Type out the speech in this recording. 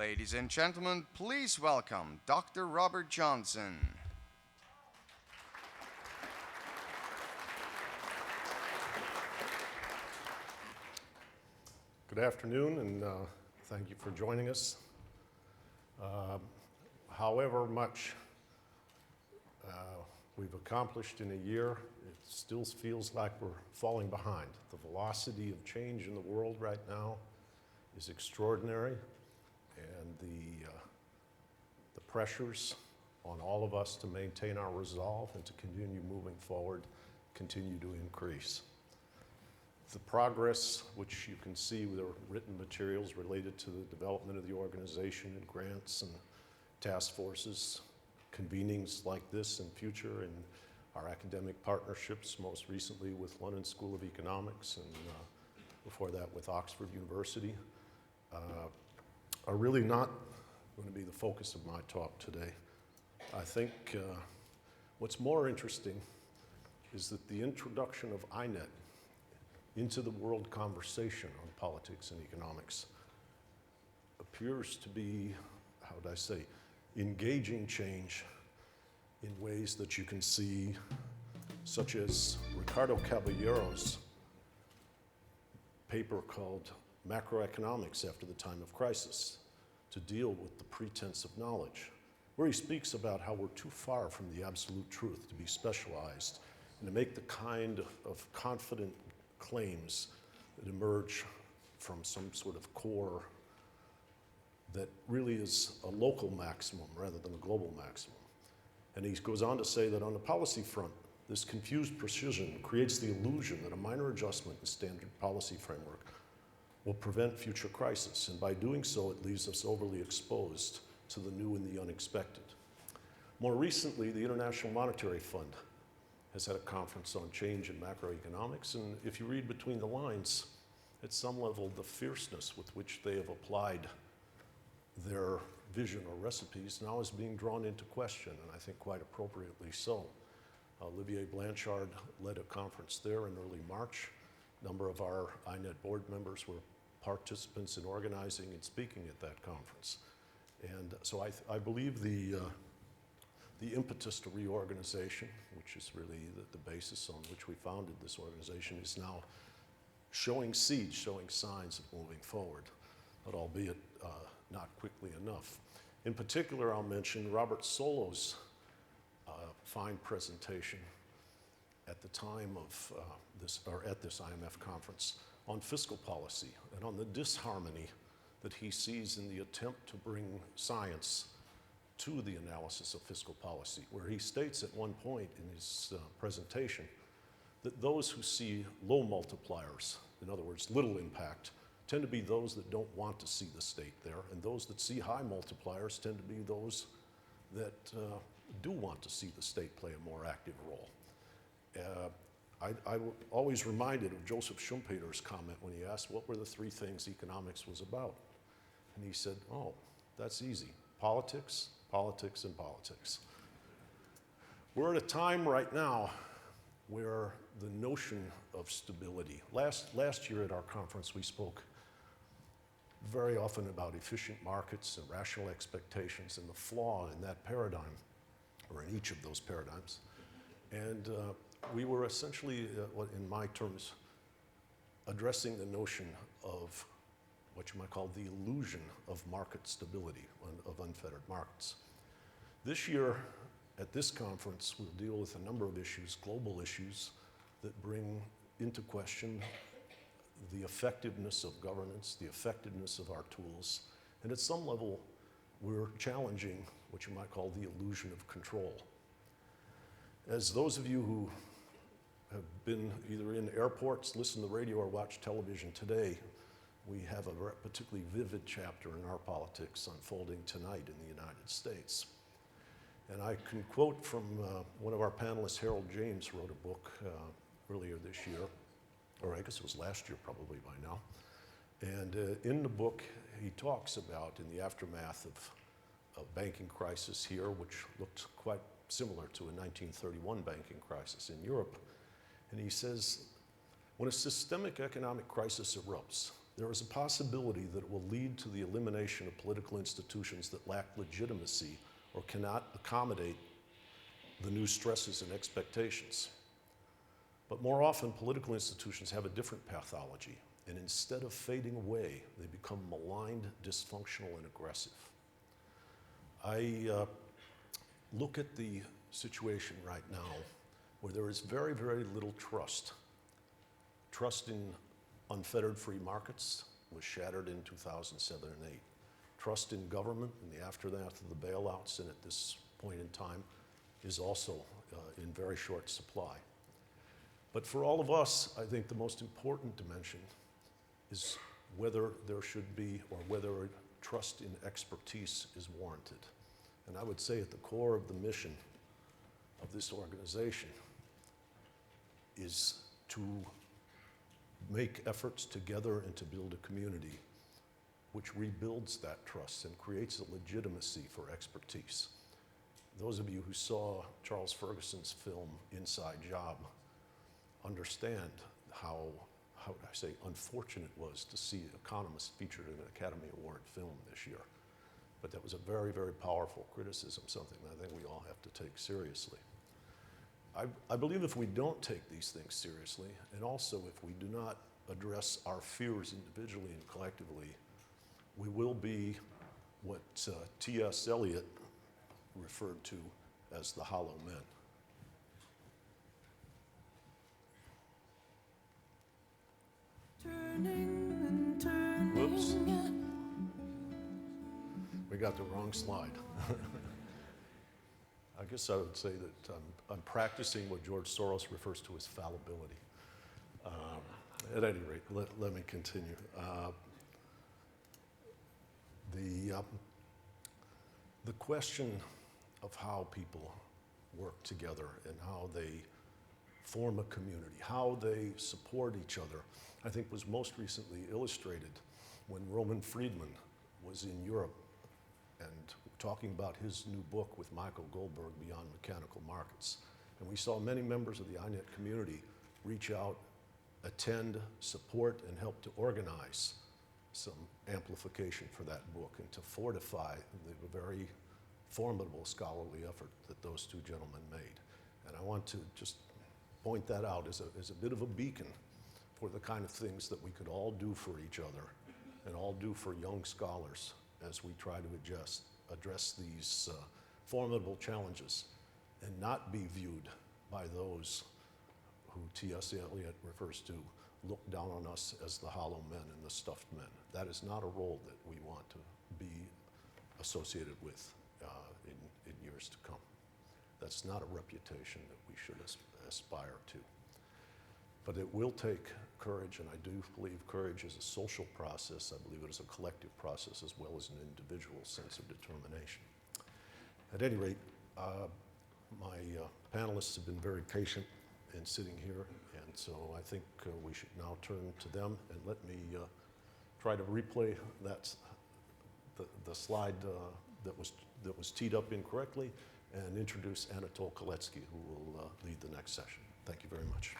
Ladies and gentlemen, please welcome Dr. Robert Johnson. Good afternoon, and thank you for joining us. However much we've accomplished in a year, it still feels like we're falling behind. The velocity of change in the world right now is extraordinary, and the pressures on all of us to maintain our resolve and to continue moving forward continue to increase. The progress, which you can see with the written materials related to the development of the organization and grants and task forces, convenings like this in future, and our academic partnerships, most recently with London School of Economics and before that with Oxford University, are really not going to be the focus of my talk today. I think what's more interesting is that the introduction of INET into the world conversation on politics and economics appears to be, how would I say, engaging change in ways that you can see, such as Ricardo Caballero's paper called Macroeconomics After the Time of Crisis, to deal with the pretense of knowledge, where he speaks about how we're too far from the absolute truth to be specialized and to make the kind of confident claims that emerge from some sort of core that really is a local maximum rather than a global maximum. And he goes on to say that on the policy front, this confused precision creates the illusion that a minor adjustment in standard policy framework will prevent future crisis, and by doing so, it leaves us overly exposed to the new and the unexpected. More recently, the International Monetary Fund has had a conference on change in macroeconomics, and if you read between the lines, at some level, the fierceness with which they have applied their vision or recipes now is being drawn into question, and I think quite appropriately so. Olivier Blanchard led a conference there in early March. A number of our INET board members were participants in organizing and speaking at that conference. And so I believe the impetus to reorganization, which is really the basis on which we founded this organization, is now showing seeds, showing signs of moving forward, but albeit not quickly enough. In particular, I'll mention Robert Solo's fine presentation at the time of at this IMF conference on fiscal policy and on the disharmony that he sees in the attempt to bring science to the analysis of fiscal policy, where he states at one point in his presentation that those who see low multipliers, in other words, little impact, tend to be those that don't want to see the state there, and those that see high multipliers tend to be those that do want to see the state play a more active role. I always reminded of Joseph Schumpeter's comment when he asked what were the three things economics was about. And he said, oh, that's easy. Politics, politics, and politics. We're at a time right now where the notion of stability, last year at our conference we spoke very often about efficient markets and rational expectations and the flaw in that paradigm, or in each of those paradigms. And we were essentially, in my terms, addressing the notion of what you might call the illusion of market stability, of unfettered markets. This year, at this conference, we'll deal with a number of issues, global issues, that bring into question the effectiveness of governance, the effectiveness of our tools, and at some level, we're challenging what you might call the illusion of control. As those of you who have been either in airports, listen to the radio, or watch television today, we have a particularly vivid chapter in our politics unfolding tonight in the United States. And I can quote from one of our panelists, Harold James, wrote a book earlier this year, or I guess it was last year probably by now. And in the book, he talks about, in the aftermath of a banking crisis here, which looked quite similar to a 1931 banking crisis in Europe. And he says, when a systemic economic crisis erupts, there is a possibility that it will lead to the elimination of political institutions that lack legitimacy or cannot accommodate the new stresses and expectations. But more often, political institutions have a different pathology, and instead of fading away, they become maligned, dysfunctional, and aggressive. I look at the situation right now where there is very, very little trust. Trust in unfettered free markets was shattered in 2007 and 2008. Trust in government in the aftermath of the bailouts, and at this point in time, is also in very short supply. But for all of us, I think the most important dimension is whether there should be, or whether trust in expertise is warranted. And I would say at the core of the mission of this organization is to make efforts together and to build a community which rebuilds that trust and creates a legitimacy for expertise. Those of you who saw Charles Ferguson's film Inside Job understand how would I say, unfortunate it was to see economists featured in an Academy Award film this year. But that was a very, very powerful criticism, something that I think we all have to take seriously. I believe if we don't take these things seriously, and also if we do not address our fears individually and collectively, we will be what T.S. Eliot referred to as the hollow men. Whoops. We got the wrong slide. I guess I would say that I'm practicing what George Soros refers to as fallibility. At any rate, let me continue. The question of how people work together and how they form a community, how they support each other, I think was most recently illustrated when Roman Friedman was in Europe and talking about his new book with Michael Goldberg, Beyond Mechanical Markets. And we saw many members of the INET community reach out, attend, support, and help to organize some amplification for that book and to fortify the very formidable scholarly effort that those two gentlemen made. And I want to just point that out as a bit of a beacon for the kind of things that we could all do for each other and all do for young scholars as we try to address these formidable challenges and not be viewed by those who T.S. Eliot refers to look down on us as the hollow men and the stuffed men. That is not a role that we want to be associated with in years to come. That's not a reputation that we should aspire to. But it will take courage, and I do believe courage is a social process. I believe it is a collective process as well as an individual sense of determination. At any rate, my panelists have been very patient in sitting here, and so I think we should now turn to them, and let me try to replay the slide that was teed up incorrectly and introduce Anatol Koletsky, who will lead the next session. Thank you very much.